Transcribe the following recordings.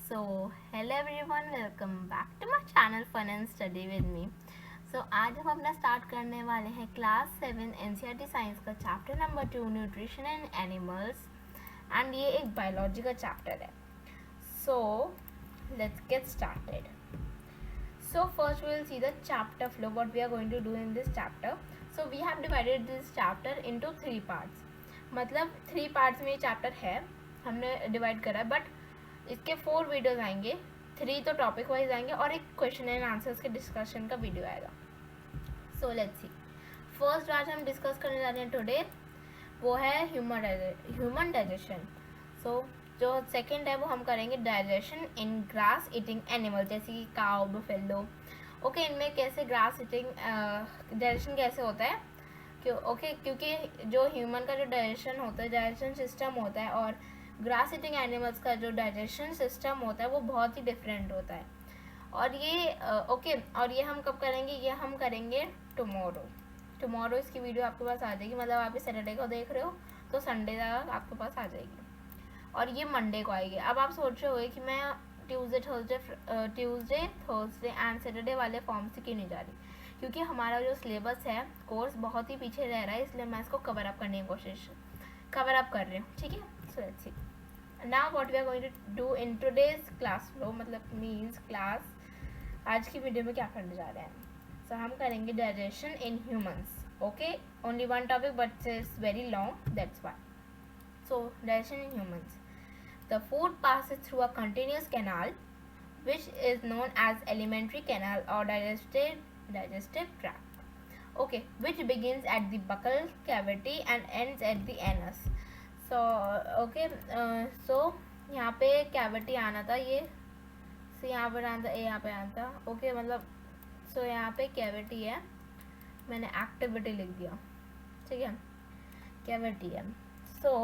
Hello everyone, welcome back to my channel fun and study with me. आज हम अपना start करने वाले हैं क्लास 7 एनसीईआरटी साइंस का chapter number 2 nutrition and animals, and ये एक बायोलॉजी का चैप्टर है। So let's get started. So first we will see the chapter flow, what we are going to do in this chapter. So we have divided this chapter into 3 parts. मतलब 3 parts में ये chapter है, हमने divide करा, but इसके 4 videos आएंगे। 3 तो topic wise आएंगे और एक क्वेश्चन एंड आंसर्स के डिस्कशन का वीडियो आएगा। सो लेट्स सी। फर्स्ट आज हम डिस्कस करने जा रहे हैं टुडे, वो है ह्यूमन डाइजेशन। सो जो सेकंड है वो हम करेंगे डाइजेशन इन ग्रास ईटिंग एनिमल, जैसे कि काउ, बुफेलो। ओके, इनमें कैसे ग्रास ईटिंग डाइजेशन कैसे होता है, क्योंकि जो ह्यूमन का जो डाइजेशन होता है, डाइजेशन सिस्टम होता है, और ग्रास ईटिंग एनिमल्स का जो डाइजेशन सिस्टम होता है वो बहुत ही डिफरेंट होता है। और ये हम कब करेंगे, ये हम करेंगे टुमारो इसकी वीडियो आपके पास आ जाएगी। मतलब आप इस सैटरडे को देख रहे हो तो संडे तक आपके पास आ जाएगी, और ये मंडे को आएगी। अब आप सोच रहे होगे कि मैं ट्यूसडे, थर्सडे एंड सैटरडे वाले फॉर्म से क्यों नहीं जा रही, क्योंकि हमारा जो सिलेबस है कोर्स बहुत ही पीछे रह रहा है, इसलिए मैं इसको कवर अप करने की कवर अप कर रही हूँ। ठीक है, so let's see now what we are going to do in today's class flow, मतलब मीन्स क्लास। आज की वीडियो में क्या करने जा रहे हैं, सो हम करेंगे digestion in humans. Okay, only one topic but it's very long, that's why. So digestion in humans. The food passes through a continuous canal, which is known as alimentary canal or digestive tract. Okay, which begins at the buccal cavity and ends at the anus. So so यहाँ पे cavity आना था, ये यहाँ पर आना था, यहाँ पे आना था। ओके, मतलब so यहाँ पे cavity है, मैंने activity लिख दिया। ठीक है, cavity है। So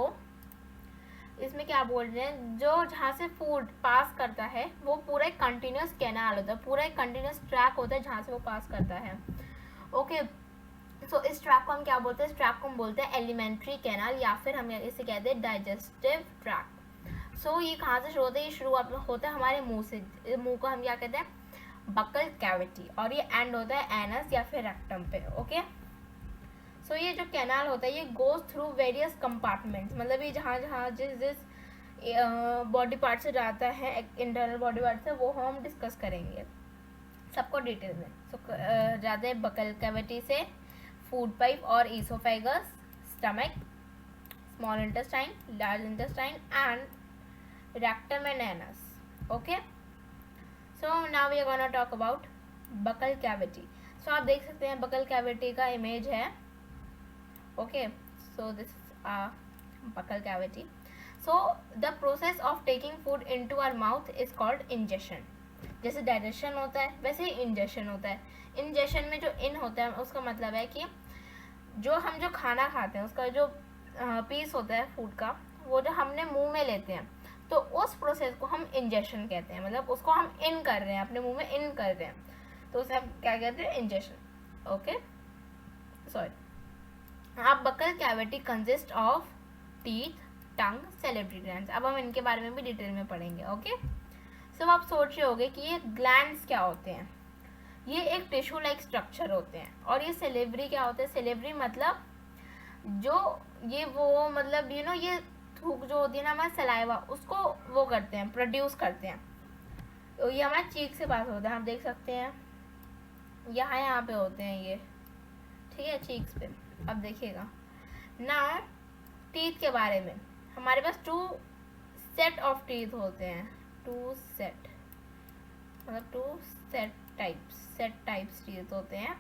इसमें क्या बोल रहे हैं, जो जहाँ से फूड पास करता है वो पूरा एक कंटिन्यूस कैनाल होता है, पूरा एक कंटिन्यूस ट्रैक होता है जहाँ से वो पास करता है। ओके, सो इस ट्रैक को हम क्या बोलते हैं, इस ट्रैक को हम बोलते हैं एलिमेंट्री कैनाल, या फिर हम इसे कहते हैं डाइजेस्टिव ट्रैक। सो ये कहाँ से शुरू होता है, ये शुरुआत होता है हमारे मुंह से। मुंह को हम क्या कहते हैं, बकल कैविटी, और ये एंड होता है एनस या फिर रेक्टम पे। ओके, सो ये जो कैनाल होता है ये गोज थ्रू वेरियस कंपार्टमेंट्स, मतलब ये जहाँ जिस बॉडी पार्ट से जाता है, इंटरनल बॉडी पार्ट से, वो हम डिस्कस करेंगे सबको डिटेल में। सो जाते हैं बकल कैविटी से फूड पाइप और oesophagus, stomach, small intestine, large intestine and rectum and anus. Okay, so now we are gonna talk about buccal cavity. So आप देख सकते हैं बकल कैविटी का इमेज है। Okay, so this is a buccal cavity. So the process of taking food into our mouth is called ingestion. जैसे digestion होता है वैसे ही इंजेशन होता है। इंजेशन में जो इन होता है उसका मतलब है कि हम जो खाना खाते हैं उसका जो पीस होता है फूड का, वो जो हमने मुंह में लेते हैं, तो उस प्रोसेस को हम इंजेशन कहते हैं। मतलब उसको हम इन कर रहे हैं, अपने मुंह में इन कर रहे हैं, तो उसे हम क्या कहते हैं, इंजेशन। Okay, sorry. अब buccal cavity consist of teeth, tongue, salivary glands. अब हम इनके बारे में भी डिटेल में पढ़ेंगे। ओके, सो आप सोच रहे होंगे कि ये ग्लैंड्स क्या होते हैं। ये एक टिश्यू लाइक स्ट्रक्चर होते हैं। और ये सैलिवरी क्या होता है, सैलिवरी मतलब जो ये वो मतलब ये थूक जो होती है ना हमारा सलाइवा, उसको वो करते हैं, प्रोड्यूस करते हैं। तो ये हमारे चीक से पास होता है, हम देख सकते हैं यहाँ पे होते हैं ये। ठीक है, चीक्स पे। अब देखिएगा ना, टीथ के बारे में हमारे पास 2 सेट ऑफ टीथ होते हैं। 2 सेट मतलब 2 सेट टाइप्स टीथ होते हैं।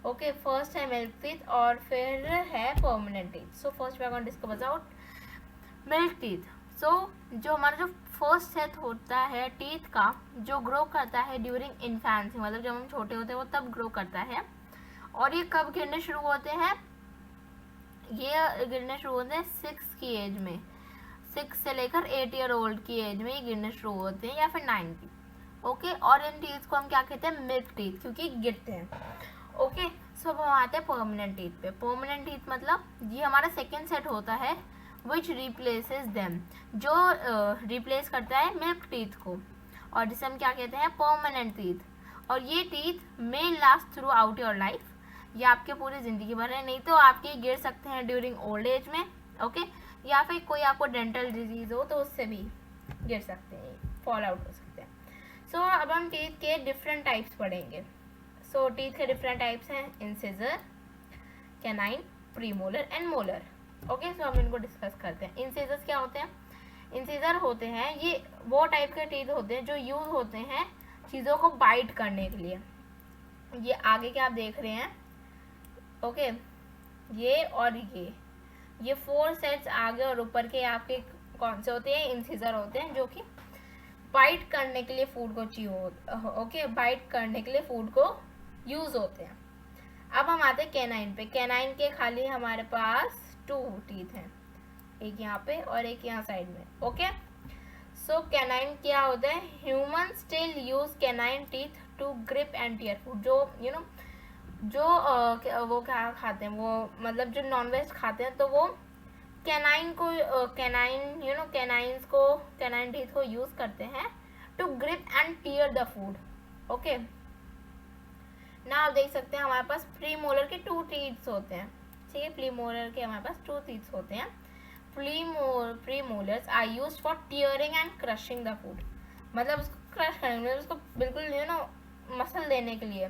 ओके, फर्स्ट है मिल्क टीथ और फिर है permanent teeth. So first we are going to discuss about milk teeth. So जो हमारा जो फर्स्ट सेट होता है टीथ का, जो ग्रो करता है ड्यूरिंग इन्फेंसी, मतलब जब हम छोटे होते हैं वो तब ग्रो करता है। और ये कब गिरने शुरू होते हैं, ये गिरने शुरू होते हैं 6 की एज में, 6 से लेकर 8 ईयर ओल्ड की एज में ये गिरने शुरू होते हैं, या फिर 9 की। ओके, और इन टीथ को हम क्या कहते हैं, मिल्क टीथ, क्योंकि गिरते हैं। ओके, सो अब हम आते हैं परमानेंट टीथ पे। परमानेंट टीथ मतलब ये हमारा सेकेंड सेट होता है, विच रिप्लेसेस देम, जो रिप्लेस करता है मिल्क टीथ को, और जिसे हम क्या कहते हैं, परमानेंट टीथ। और ये teeth may last through out your life, ये आपके पूरी ज़िंदगी भर है, नहीं तो आपके गिर सकते हैं ड्यूरिंग ओल्ड एज में, ओके, या फिर कोई आपको डेंटल डिजीज़ हो तो उससे भी गिर सकते हैं, फॉल आउट हो सकते हैं। सो अब हम टीथ के डिफरेंट टाइप्स पढ़ेंगे। सो टीथ के डिफरेंट टाइप्स हैं incisor, canine, premolar and molar. Okay, so हम इनको डिस्कस करते हैं। इंसिजर्स क्या होते हैं? इंसिजर होते हैं ये वो टाइप के टीथ होते हैं जो यूज होते हैं चीज़ों को बाइट करने के लिए। ये आगे क्या आप देख रहे हैं, ओके, ये और ये 4 सेट्स आगे और ऊपर के आपके कौन से होते हैं? इंसिजर होते हैं, जो कि बाइट करने के लिए फूड को ओके, बाइट करने के लिए फूड को यूज होते हैं। अब हम आते हैं कैनाइन पे। कैनाइन के खाली हमारे पास 2 टीथ हैं, एक यहाँ पे और एक यहाँ साइड में, ओके। सो कैनाइन क्या होता है? Human still use canine teeth to grip and tear food. जो जो वो क्या खाते हैं, वो मतलब जो नॉनवेज खाते हैं, तो वो कैनाइन को कैनाइन टीथ को यूज करते हैं to grip and tear the food, okay. ना आप देख सकते हैं हमारे पास प्रीमोलर के 2 टीथ्स होते हैं, ठीक है, प्रीमोलर के हमारे पास 2 टीथ्स होते हैं। Premolars are used for tearing and crushing the food, मतलब उसको क्रश करने, मतलब उसको बिल्कुल मसल देने के लिए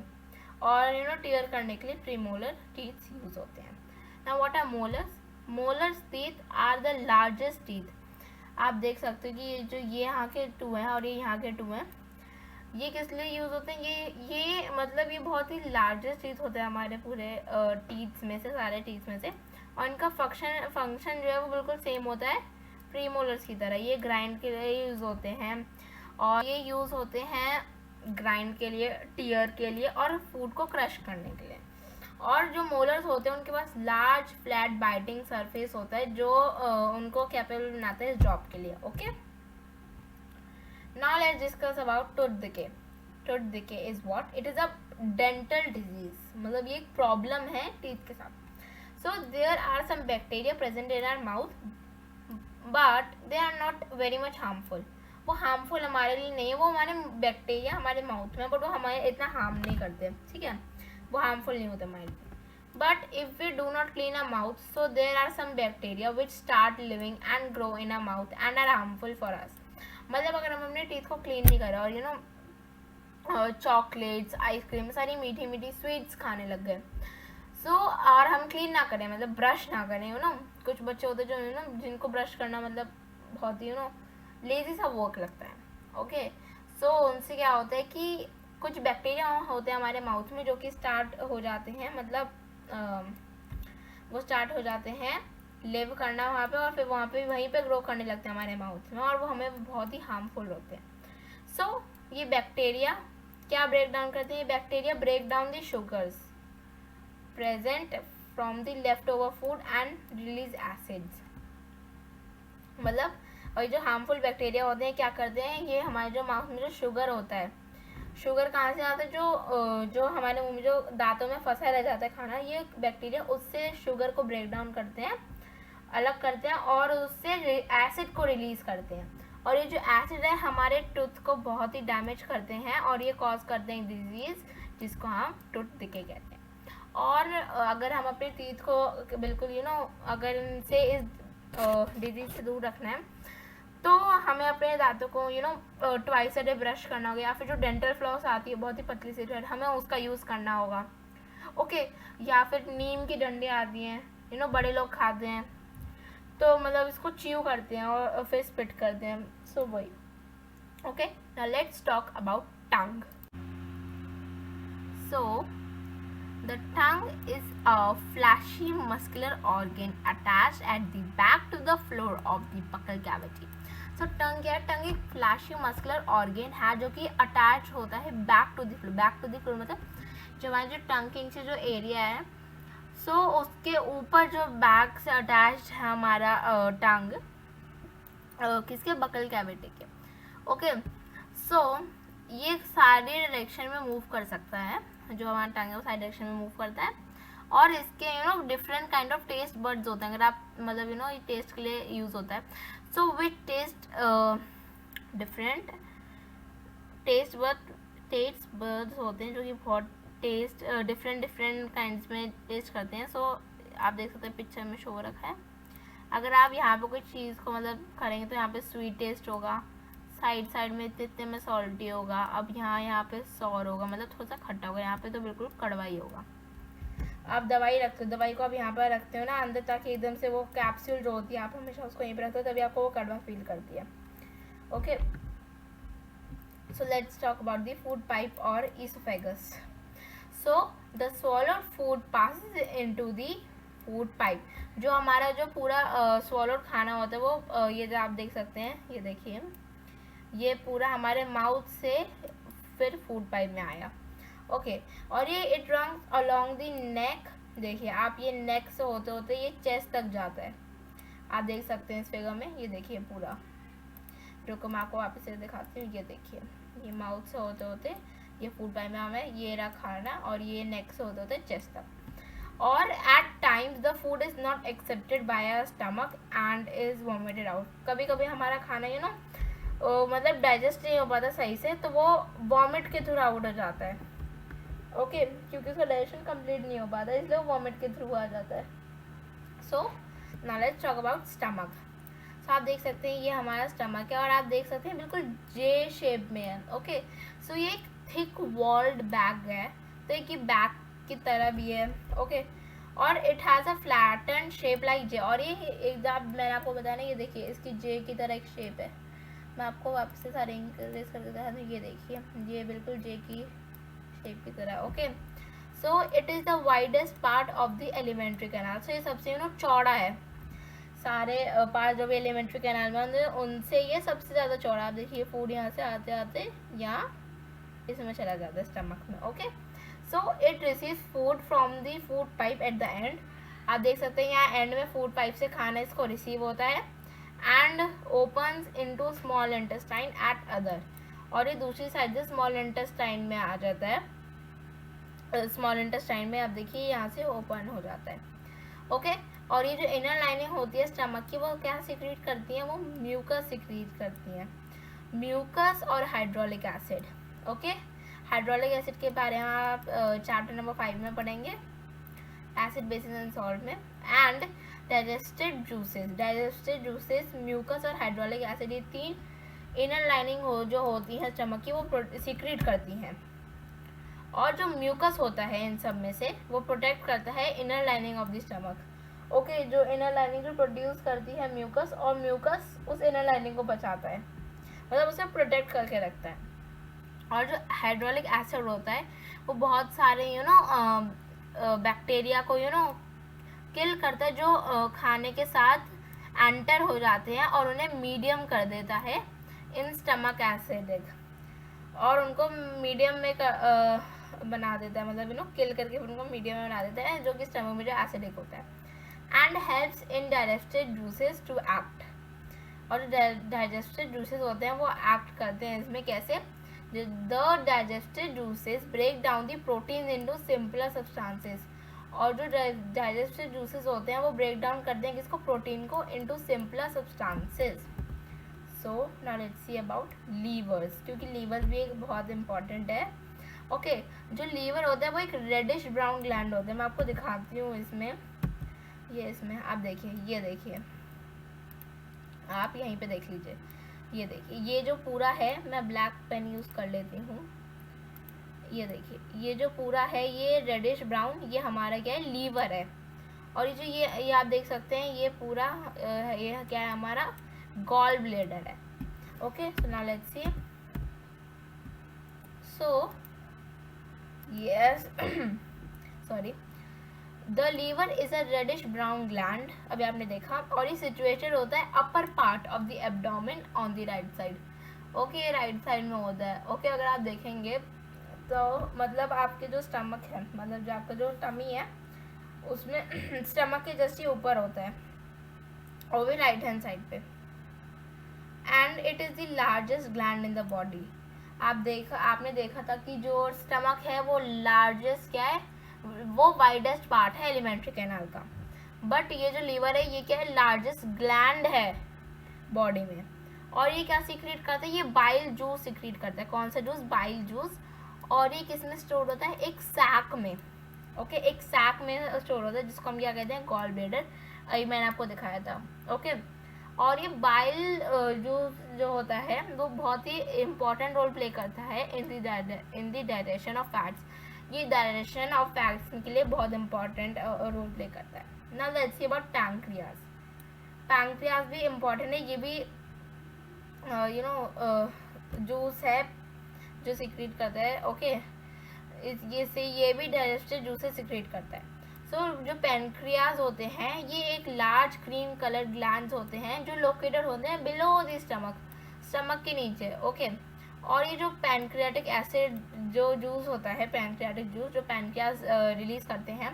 और टियर करने के लिए प्रीमोलर टीथ्स यूज होते हैं। Now what are molars? Molars teeth are the largest teeth. आप देख सकते हो कि ये जो यहाँ के 2 हैं और ये यहाँ के 2 हैं, ये किस लिए यूज होते हैं? ये मतलब ये बहुत ही लार्जेस्ट टीथ होते हैं हमारे पूरे टीथ्स में से, सारे टीथ्स में से, और इनका फंक्शन जो है वो बिल्कुल सेम होता है प्रीमोलर्स की तरह। ये ग्राइंड के लिए यूज होते हैं, और ये यूज होते हैं ग्राइंड के लिए, टियर के लिए और फूड को क्रश करने के लिए। और जो मोलर्स होते हैं उनके पास लार्ज फ्लैट बाइटिंग सरफेस होता है, जो उनको कैपेबल बनाते हैं इस जॉब के लिए, okay. Now let's discuss about tooth decay. Tooth decay is what? It is a dental disease, मतलब ये एक प्रॉब्लम है टीथ के साथ। So there are some bacteria present in our mouth, but they are not very much harmful. वो harmful हमारे लिए नहीं है, वो हमारे बैक्टीरिया हमारे माउथ में, बट वो हमारे इतना हार्म नहीं करते, ठीक है, वो हार्मफुल नहीं होते हमारे लिए। But if we do not clean a mouth, so there are some bacteria which start living and grow in a mouth and are harmful for us. मतलब अगर हम अपने टीथ को क्लीन नहीं करें और चॉकलेट्स, आइसक्रीम, सारी मीठी मीठी स्वीट्स खाने लग गए, और हम क्लीन ना करें, मतलब ब्रश ना करें, कुछ बच्चे होते जो जिनको ब्रश करना मतलब बहुत ही लेजी सा वर्क लगता है, ओके। सो उनसे क्या होता है कि कुछ बैक्टीरिया होते हैं हमारे माउथ में जो कि स्टार्ट हो जाते हैं, मतलब वो स्टार्ट हो जाते हैं लिव करना वहाँ पे, और फिर वहाँ पे वहीं पे ग्रो करने लगते हैं हमारे माउथ में, और वो हमें बहुत ही हार्मफुल होते हैं। सो ये बैक्टीरिया क्या ब्रेक डाउन करते हैं? Bacteria break down the sugars present from the leftover food and release acids. मतलब और जो हार्मफुल बैक्टीरिया होते हैं क्या करते हैं, ये हमारे जो माउथ में जो शुगर होता है, शुगर कहाँ से आता है? जो हमारे मुंह में जो दांतों में फंसा रह जाता है खाना, ये बैक्टीरिया उससे शुगर को ब्रेक डाउन करते हैं, अलग करते हैं, और उससे एसिड को रिलीज करते हैं। और ये जो एसिड है हमारे टूथ को बहुत ही डैमेज करते हैं, और ये कॉज करते हैं डिजीज जिसको हम टूथ डिके कहते हैं। और अगर हम अपने टीथ को बिल्कुल अगर इनसे इस डिजीज से दूर रखना है, तो हमें अपने दांतों को ट्वाइस अ डे ब्रश करना होगा, या फिर जो डेंटल फ्लॉस आती है बहुत ही पतली सी थ्रेड, हमें उसका यूज़ करना होगा, ओके। या फिर नीम की डंडी आती हैं, बड़े लोग खाते हैं, तो मतलब इसको च्यू करते हैं और फिर स्पिट करते हैं, सो वही, okay. Now let's talk about tongue. So the tongue is a fleshy muscular organ attached at the back to the floor of the buccal cavity. So tongue क्या है? tongue एक fleshy muscular organ है जो कि attach होता है back to the floor. back to the floor मतलब जो हमारे जो tongue के नीचे जो एरिया है, so उसके ऊपर जो back से attached है हमारा tongue, किसके? buccal cavity के, ओके। so ये सारे डायरेक्शन में मूव कर सकता है, जो हमारा टंग है वो सारी डायरेक्शन में मूव करता है, और इसके different kind of test buds होते हैं, अगर आप मतलब ये टेस्ट के लिए यूज होता है. So which taste different taste buds होते हैं जो कि बहुत टेस्ट डिफरेंट काइंड्स में टेस्ट करते हैं. सो आप देख सकते हैं पिक्चर में शो रखा है. अगर आप यहाँ पे कोई चीज़ को मतलब करेंगे तो यहाँ पे स्वीट टेस्ट होगा, साइड में इतने में सॉल्टी होगा, अब यहाँ पे सॉर होगा, मतलब थोड़ा सा खट्टा होगा, यहाँ पे तो बिल्कुल कड़वा ही होगा. आप दवाई रखते हो, दवाई को आप यहाँ पर रखते हो ना अंदर, ताकि एकदम से वो कैप्सूल जो होती है आप हमेशा उसको यहीं पर रखते हो, तभी आपको वो कड़वा फील करती है. Okay, so let's talk about the food pipe और oesophagus. So the swallowed food passes into the food pipe. जो हमारा जो पूरा swallowed खाना होता है वो ये जो आप देख सकते हैं, ये देखिए, ये पूरा हमारे माउथ से फिर फूड पाइप में आया. ओके, और ये it runs along the neck. देखिए आप, ये नेक से होते होते ये चेस्ट तक जाता है. आप देख सकते हैं इस फिगर में, ये देखिए पूरा. रुको मैं आपको वापस से दिखाती हूँ. ये देखिए, ये माउथ से होते होते ये फूड पाइप में हमें ये रहा खाना, और ये नेक से होते होते चेस्ट तक. और at times the food is not accepted by our stomach and is vomited out. कभी कभी हमारा खाना मतलब डाइजेस्ट नहीं हो पाता सही से, तो वो वॉमिट के थ्रू आउट हो जाता है. ओके, क्योंकि उसका डाइजेशन कंप्लीट नहीं हो पाता, इसलिए वो वॉमिट के थ्रू आ जाता है. So now let's talk about stomach. सो आप देख सकते हैं ये हमारा स्टमक है, और आप देख सकते हैं बिल्कुल जे शेप में है. ओके, सो ये एक थिक वॉल्ड बैग है, तो एक बैग की तरह भी है. ओके, और it has a flatten shape like J. और ये एक मैंने आपको बताया ना, ये देखिए इसकी जे की तरह एक शेप है. मैं आपको वापस से सारे इंक्रीज करके दिखा दूँ. ये देखिए, ये बिल्कुल जे की शेप की तरह. Okay, so it is the widest part of the alimentary canal. So ये सबसे चौड़ा है. सारे पार्ट जो भी एलिमेंट्री कैनाल में होंगे उनसे ये सबसे ज़्यादा चौड़ा. आप देखिए फूड यहाँ से आते आते यहाँ इसमें चला जाता है स्टमक में. Okay, so it receive food from the food pipe at the end. आप देख सकते हैं यहाँ एंड में फूड पाइप से खाना इसको रिसीव होता है, and opens into small intestine eight other. और ये दूसरी साइड से स्मॉल इंटेस्टाइन में आ जाता है. स्मॉल इंटेस्टाइन में आप देखिए यहाँ से ओपन हो जाता है. ओके, और ये जो इनर लाइनिंग होती है स्टमक की, वो क्या सिक्रीट करती है, वो म्यूकस सिक्रीट करती हैं. म्यूकस और hydraulic acid. Okay, hydraulic acid के बारे में आप चैप्टर नंबर 5 में पढ़ेंगे, एसिड बेसिस एंड सॉल्ट में. एंड डाइजेस्टेड जूसेस म्यूकस और हाइड्रोलिक एसिड, ये तीन इनर लाइनिंग जो होती है स्टमक की, वो सिक्रीट करती हैं. और जो म्यूकस होता है इन सब में से, वो प्रोटेक्ट करता है inner lining of the stomach. Okay, जो इनर लाइनिंग जो प्रोड्यूस करती है म्यूकस, और म्यूकस उस इनर लाइनिंग को बचाता है, मतलब उसे प्रोटेक्ट करके रखता है. और जो हाइड्रोलिक एसिड होता है वो बहुत सारे बैक्टीरिया को किल करता है, जो खाने के साथ एंटर हो जाते हैं, और उन्हें मीडियम कर देता है इन स्टमक एसिडिक, और उनको मीडियम में बना देता है, मतलब किल करके उनको मीडियम में बना देता है, जो कि स्टमक में जो एसिडिक होता है. And helps in digested juices to act. और जो डाइजेस्टेड जूसेस होते हैं वो एक्ट करते हैं इसमें. कैसे? The digested juices break down the protein into simpler substances. और जो डाइजेस्टेड जूसेस होते हैं वो ब्रेक डाउन करते हैं किसको, प्रोटीन को, into simpler substances. So now let's see about levers, क्योंकि लीवर भी एक बहुत इंपॉर्टेंट है. ओके, जो लीवर होता है वो एक रेडिश ब्राउन ग्लैंड होता है. मैं आपको दिखाती हूँ इसमें, ये इसमें आप देखिए, ये देखिए, आप यहीं पे देख लीजिए. ये देखिए, ये जो पूरा है, मैं ब्लैक पेन यूज़ कर लेती हूँ. ये देखिए, ये जो पूरा है ये रेडिश ब्राउन, ये हमारा क्या है, लीवर है. और ये जो ये आप देख सकते हैं, ये पूरा ये क्या है, हमारा गॉल ब्लेडर है. Okay, so now let's see. So yes, sorry, the liver is a reddish brown gland. अभी आपने देखा, और ये सिचुएटेड होता है upper part of the abdomen on the right side. Okay, right side में होता है. ओके, अगर आप देखेंगे तो मतलब आपके जो स्टमक है, मतलब जो आपका जो टमी है, उसमें स्टमक के जस्ट ही ऊपर होता है, और भी राइट हैंड साइड पे. And it is the largest gland in the body. आपने देखा था कि जो स्टमक है वो लार्जेस्ट क्या है, वो वाइडेस्ट पार्ट है एलिमेंट्री कैनाल का। बट ये जो लीवर है ये क्या है, लार्जेस्ट ग्लैंड है बॉडी में। और ये क्या सीक्रेट करता है, ये बाइल जूस सीक्रेट करता है। कौन सा जूस, बाइल जूस। और ये किस में स्टोर होता है, एक सैक में। ओके, एक सैक में स्टोर होता है जिसको हम क्या कहते हैं, गॉल ब्लैडर। अभी मैंने आपको दिखाया था। ओके, और ये बाइल जूस जो होता है वो बहुत ही इम्पोर्टेंट रोल प्ले करता है in the digestion of fats. ये डाइजेशन ऑफ फैट्स के लिए बहुत इंपॉर्टेंट रोल प्ले करता है। Now let's see about pancreas. Pancreas भी इम्पोर्टेंट है, ये भी जूस है जो सीक्रेट करता है। ओके, ये भी डाइजेस्टिव जूसेस सीक्रेट करता है। जो पैंक्रियाज होते हैं ये एक लार्ज क्रीम कलर ग्लैंड्स होते हैं जो लोकेटेड होते हैं बिलो द स्टमक के नीचे। ओके, और ये जो पैंक्रियाटिक एसिड जो जूस होता है, पैंक्रियाटिक जूस जो पैंक्रियाज रिलीज करते हैं,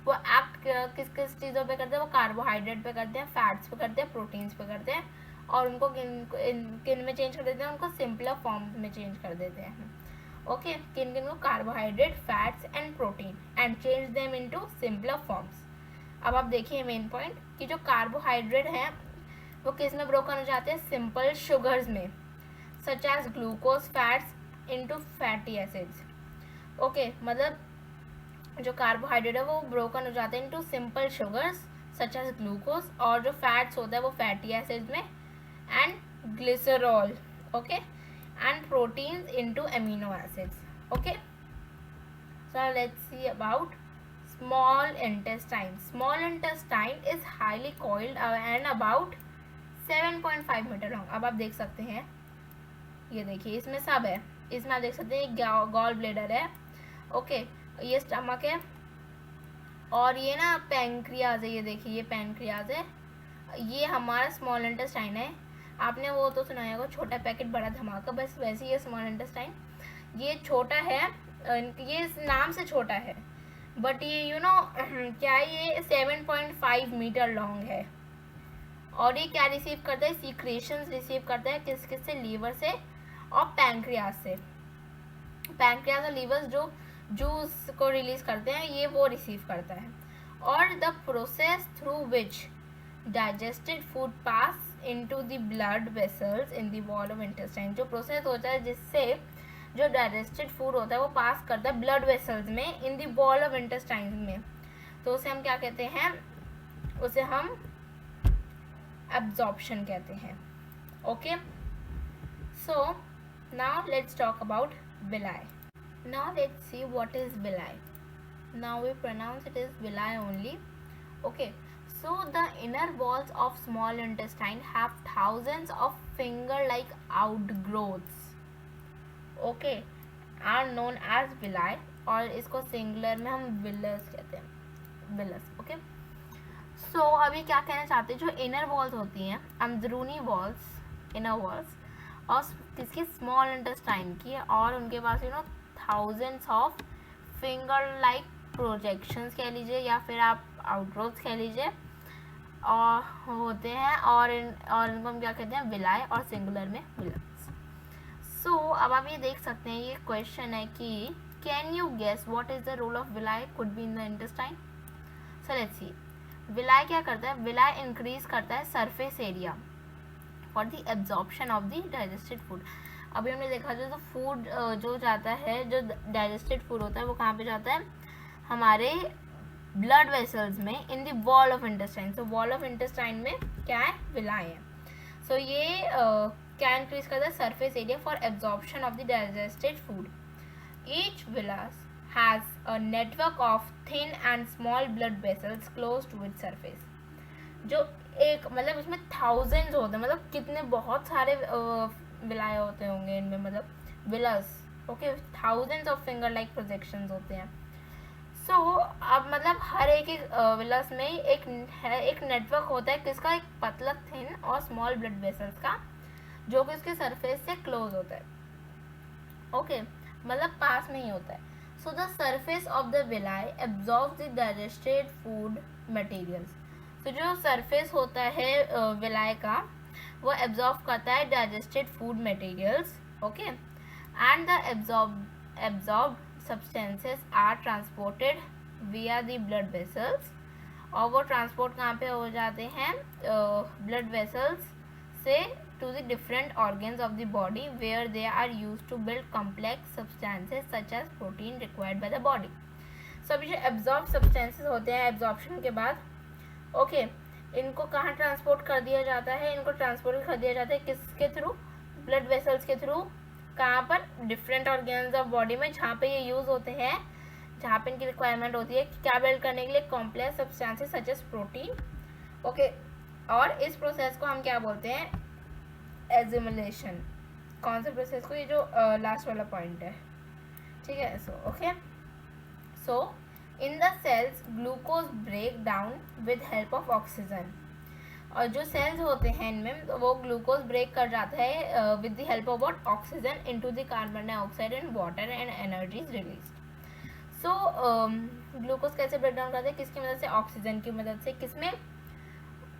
वो एक्ट किस किस चीज़ों पे करते हैं, वो कार्बोहाइड्रेट पे करते हैं, फैट्स पे करते हैं, प्रोटीन्स पे करते हैं, और उनको किन में चेंज कर देते हैं, उनको सिंपलर फॉर्म में चेंज कर देते हैं। ओके, किन किन को, carbohydrate, fats and protein, and change them into simpler forms. अब आप देखिए मेन पॉइंट कि जो कार्बोहाइड्रेट हैं वो किस में ब्रोकन हो जाते हैं, सिंपल शुगर्स में, such as glucose, fats into fatty acids. Okay, मतलब जो कार्बोहाइड्रेट है वो ब्रोकन हो जाते हैं into simple sugars such as glucose, और जो फैट्स होता है वो फैटी एसिड्स में, and glycerol. Okay, and proteins into amino acids. Okay, so let's see about small intestine. Small intestine is highly coiled and about 7.5 metre long. अब आप देख सकते हैं, ये देखिए इसमें सब है। इसमें आप देख सकते हैं गॉल ब्लैडर है। ओके, ये स्टमक है, और ये ना पैंक्रियाज है। ये देखिए ये पैंक्रियाज है, ये हमारा स्मॉल इंटेस्टाइन है। आपने वो तो सुना होगा, छोटा पैकेट बड़ा धमाका, बस वैसे ये स्मॉल इंटेस्टाइन। ये छोटा है, ये नाम से छोटा है, बट ये क्या ये 7.5 मीटर लॉन्ग है। और ये क्या रिसीव करता है, सीक्रेशंस रिसीव करता है किस किस से, लीवर से और पैंक्रियाज से। पैंक्रियाज और लीवर जो जूस को रिलीज करते हैं ये वो रिसीव करता है। और the process through which digested food pass into the blood vessels in the wall of intestine। जो प्रोसेस होता है जिससे जो डाइजेस्टेड फूड होता है वो पास करता है ब्लड वेसल्स में in the wall of intestine में, तो उसे हम क्या कहते हैं, उसे हम एब्जॉर्प्शन कहते हैं। Okay, so now let's talk about villi। Now let's see what is villi। Now we pronounce it is villi only। Okay, so the inner walls of small intestine have thousands of finger-like outgrowths, okay, are known as villi, और इसको singular में हम villous कहते हैं, villous. Okay, सो अभी क्या कहना चाहते हैं, जो इनर वॉल्स होती हैं, अंदरूनी वॉल्स, इनर वॉल्स, और किसकी, स्मॉल इंटेस्टाइन की, और उनके पास thousands of finger like projections कह लीजिए या फिर आप आउटग्रोथ्स कह लीजिए, और होते हैं, और इनको हम क्या कहते हैं, विलाई, और सिंगुलर में विलस। सो अब आप ये देख सकते हैं, ये क्वेश्चन है कि can you guess what is the role of villi could be in the intestine. So let's see, villi क्या करता है, विलाई इंक्रीज करता है surface area for the absorption of the digested food. अभी हमने देखा जो फूड जो जाता है, जो डाइजेस्टेड फूड होता है वो कहाँ पे जाता है, हमारे ब्लड वेसल्स में, in the wall of intestine. So wall of intestine में क्या है, विलाई है। सो ये क्या इंक्रीज करता है, surface area for absorption of the digested food. Each villus has a network of thin and small blood vessels close to its surface. जो एक मतलब उसमें थाउजेंड्स होते हैं, मतलब कितने बहुत सारे विलाए होते होंगे इनमें, मतलब villus. Okay, thousands of finger like projections होते हैं। सो अब मतलब हर एक विलस में एक नेटवर्क होता है किसका, एक पतला थिन और स्मॉल ब्लड वेसल्स का, जो कि उसके सरफेस से क्लोज होता है। ओके, मतलब पास में ही होता है। So the surface of the villi absorbs the digested food materials. तो जो सरफेस होता है विलाई का वो एब्जॉर्ब करता है digested food materials. Okay, and the absorb substances are transported via the blood vessels, और वो ट्रांसपोर्ट कहाँ पे हो जाते हैं ब्लड वेसल्स से to the different organs of the body where they are used to build complex substances such as protein required by the body. So अभी जो एब्जॉर्ब सब्सटेंसेस होते हैं एब्जॉर्प्शन के बाद इनको कहाँ ट्रांसपोर्ट कर दिया जाता है, इनको ट्रांसपोर्ट कर दिया जाता है किसके थ्रू, ब्लड वेसल्स के थ्रू, कहाँ पर, डिफरेंट ऑर्गन्स ऑफ बॉडी में, जहाँ पे ये यूज़ होते हैं, जहाँ पे इनकी रिक्वायरमेंट होती है क्या बिल्ड करने के लिए, complex substances such as protein. और इस प्रोसेस को हम क्या बोलते हैं, एजिमुलेशन। कौन से प्रोसेस को, ये जो लास्ट वाला पॉइंट है, ठीक है। So in the cells glucose break down with help of oxygen, और जो सेल्स होते हैं इनमें तो वो ग्लूकोज ब्रेक कर जाता है with the help of oxygen into the carbon dioxide and water and energy is release. So glucose कैसे ब्रेक डाउन करते हैं, किसकी मदद से, ऑक्सीजन की मदद से, किसमें,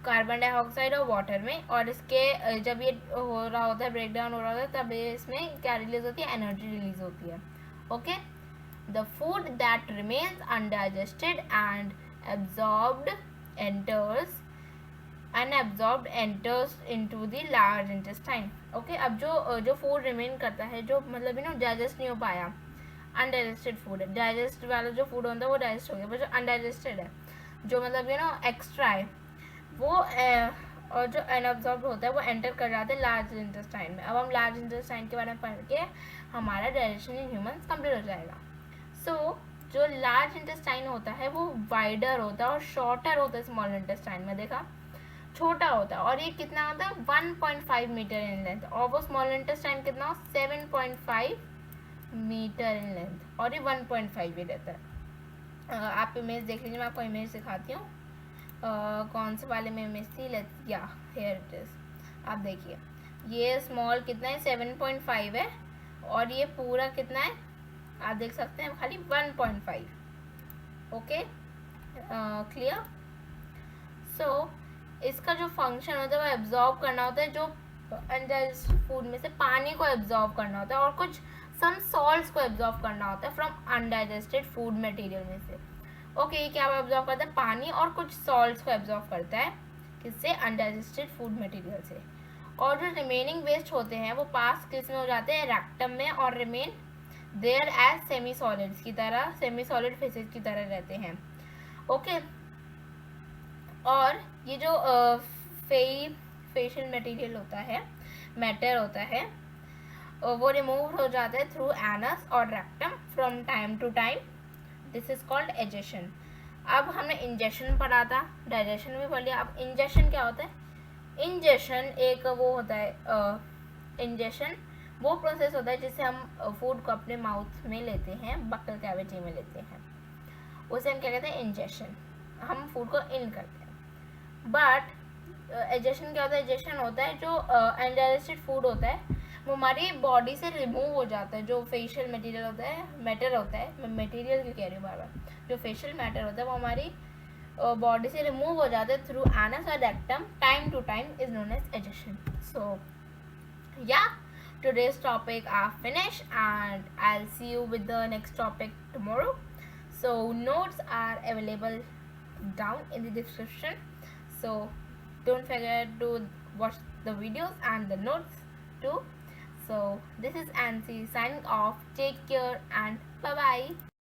कार्बन डाइऑक्साइड और वाटर में। और इसके जब ये हो रहा होता है, ब्रेक डाउन हो रहा होता है, तब इसमें क्या रिलीज होती है, एनर्जी रिलीज होती है। Okay, the food that remains undigested and absorbed enters into the large intestine. Okay, अब जो फूड रिमेन करता है, जो मतलब डाइजेस्ट नहीं हो पाया, अनडाइजेस्टेड फूड है, डाइजेस्ट वाला जो फूड होता है वो डाइजेस्ट हो गया, पर जो अनडाइजेस्टेड है, जो मतलब एक्स्ट्रा है, वो और जो अनअब्जॉर्ब होता है वो एंटर कर जाते हैं लार्ज इंटेस्टाइन में। अब हम लार्ज इंटेस्टाइन के बारे में पढ़ के हमारा डाइजेशन इन ह्यूमंस कंप्लीट हो जाएगा। सो जो लार्ज इंटेस्टाइन होता है वो वाइडर होता है और शॉर्टर होता है स्मॉल इंटेस्टाइन में, देखा, छोटा होता है, और ये कितना होता है 1.5 मीटर इन लेंथ, और वो स्मॉल इंटेस्टाइन कितना हो 7.5 मीटर इन लेंथ, और ये 1.5 ही रहता है। आप इमेज देख लीजिए, मैं आपको इमेज दिखाती हूँ। कौन से वाले में इमेज थी, लेट्स या हेयर इट इज। आप देखिए, ये स्मॉल कितना है 7.5 है, और ये पूरा कितना है आप देख सकते हैं खाली 1.5। Okay, clear. सो इसका जो फंक्शन होता है वो एब्जॉर्ब करना होता है, जो अनडाइजेस्टेड फूड में से पानी को एब्जॉर्ब करना होता है, और कुछ सम सॉल्ट्स को एब्जॉर्ब करना होता है फ्रॉम अनडाइजेस्टेड फूड मटेरियल में से। ओके, ये क्या एब्जॉर्ब करता है, पानी और कुछ सॉल्ट्स को एब्जॉर्ब करता है, किससे, अनडाइजेस्टेड फूड मटेरियल से। और जो रिमेनिंग वेस्ट होते हैं वो पास किस में हो जाते हैं, रेक्टम में, और remain there as semi solids की तरह, सेमी सॉलिड फेसेस की तरह रहते हैं। ओके, और ये जो फेशियल मटेरियल होता है, मैटर होता है, वो रिमूव हो जाता है थ्रू एनस और rectum from time to time. This is called egestion. अब हमने इंजेक्शन पढ़ा था, डाइजेशन भी पढ़ लिया। अब इंजेक्शन क्या होता है, इंजेक्शन एक वो होता है, इंजेक्शन वो प्रोसेस होता है जिससे हम फूड को अपने माउथ में लेते हैं, बक्कल कैविटी में लेते हैं, उसे हम क्या कहते हैं, इंजेक्शन। हम फूड को इन करते हैं। बट एजेशन क्या होता है, एजेशन होता है जो अनडाइजेस्टेड फूड होता है वो हमारी बॉडी से रिमूव हो जाता है। जो फेशियल मटेरियल होता है, मैटर होता है, मैं मटेरियल क्यों कह रही हूँ बार बार, जो फेशियल मैटर होता है वो हमारी बॉडी से रिमूव हो जाता है थ्रू एनस और rectum, time to time, is known as egestion. So या today's topic are finished, and I'll see you with the next topic tomorrow. So notes are available down in the description, so don't forget to watch the videos and the notes too. So this is Ansi signing off. Take care and bye bye.